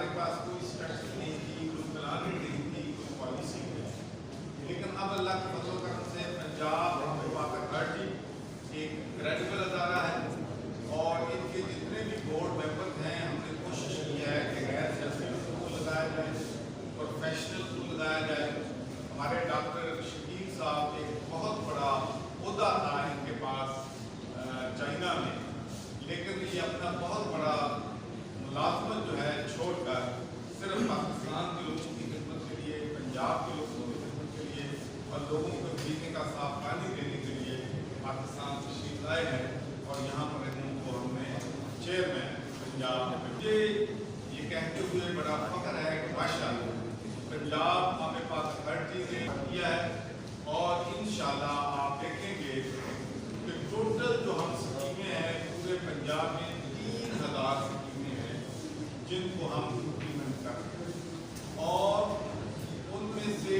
हमारे पास कोई स्ट्रेटजी नहीं थी, कोई प्लान नहीं थी, कोई पॉलिसी नहीं, लेकिन अब अल्लाह के फजल करम से पंजाब अथॉरिटी एक क्रेडिबल अदारा है और इनके जितने भी बोर्ड मेंबर हैं हमने कोशिश की है कि गैर सियासी को लगाया जाए, प्रोफेशनल को लगाया जाए। हमारे डॉक्टर शकील साहब एक बहुत बड़ा ओहदा था इनके पास चाइना में, लेकिन ये अपना बहुत बड़ा मुलाजमत जो है छोड़कर सिर्फ पाकिस्तान के लोगों की खिदमत के लिए, पंजाब के लोगों की खिदमत के लिए और लोगों को पीने का साफ पानी देने के लिए पाकिस्तान तशरीफ लाए हैं। और यहाँ पर इनको हमने चेयरमैन पंजाब मुझे ये कहते हुए बड़ा फख्र है कि माशाअल्लाह पंजाब आम पाक अथॉरिटी ने किया है और इंशाअल्लाह आप देखेंगे कि टोटल जो हम स्कीमें हैं पूरे पंजाब में 3000 स्कीमें हैं जिनको हम इम्प्लीमेंट कर रहे हैं और उनमें से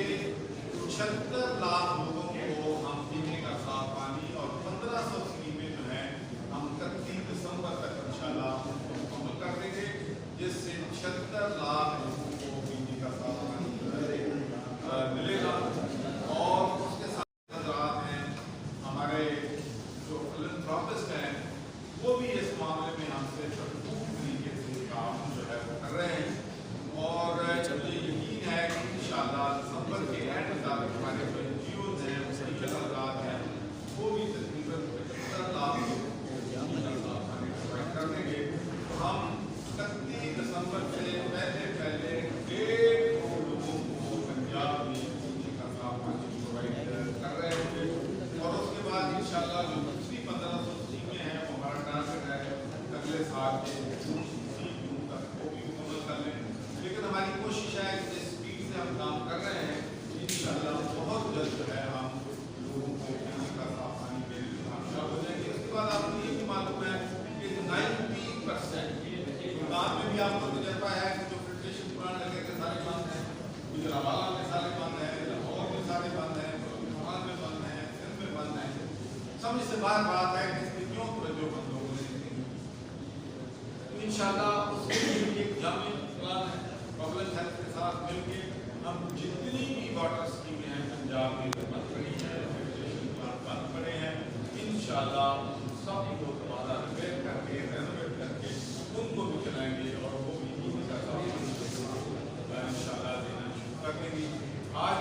76 लाख लोगों को हम पीने का साफ पानी और 1500 स्कीमें जो हैं हम 31 दिसंबर तक इंशाल्लाह मुकम्मल कर देंगे, जिससे 76 लाख लोगों को पीने का साफ पानी मिलेगा। और उसके साथ हज़रात हैं हमारे जो फिलैंथ्रोपिस्ट हैं वो भी इस मामले में हमसे भरपूर तरीके से काम जो है वो कर रहे हैं और मुझे यकीन है कि इंशाअल्लाह दिसंबर के एंड तक हमारे जो NGOs हैं मुस्तकिल हज़रात हैं वो भी तकरीबन 75 लाख लोगों को प्रोवाइड कर देंगे। तो हम 31 दिसंबर से पहले 1.5 करोड़ लोगों को पंजाब में पीने का साफ पानी प्रोवाइड कर रहे होंगे और उसके बाद इंशाअल्लाह जो दूसरी 1500 स्कीमें हैं वो हमारा टारगेट है अगले साल के जून तक वो भी मुकम्मल कर लें। लेकिन हमारी कोशिश है कि जिस स्पीड से हम काम कर रहे हैं इंशाअल्लाह बहुत जल्द जो है हम लोगों को पीने का साफ पानी देने में कामयाब हो जाएंगे। उसके बाद आपको ये भी मालूम है कि 90% गुजरात में भी आपको तजर्बा है कि जो फिल्ट्रेशन प्लांट लगे थे सारे बंद हैं, गुजरावाला में सारे बंद हैं, लाहौर में सारे बंद हैं, बलूचिस्तान में बंद हैं, सिंध में बंद हैं। समझ से बात है कि इसकी क्यों तवज्जो बंद लोगों ने दी। तो इंशाअल्लाह उसके लिए एक जामी प्लान है, पब्लिक हेल्थ के साथ मिलकर हम जितनी भी वाटर स्कीमें हैं पंजाब में बंद पड़ी हैं, फिल्ट्रेशन प्लांट बंद पड़े हैं, इंशाअल्लाह सबको दोबारा रिपेयर करके रेनोवेट करके उनको भी चलाएंगे और वो भी इंशाअल्लाह देना शुरू कर देंगे। आज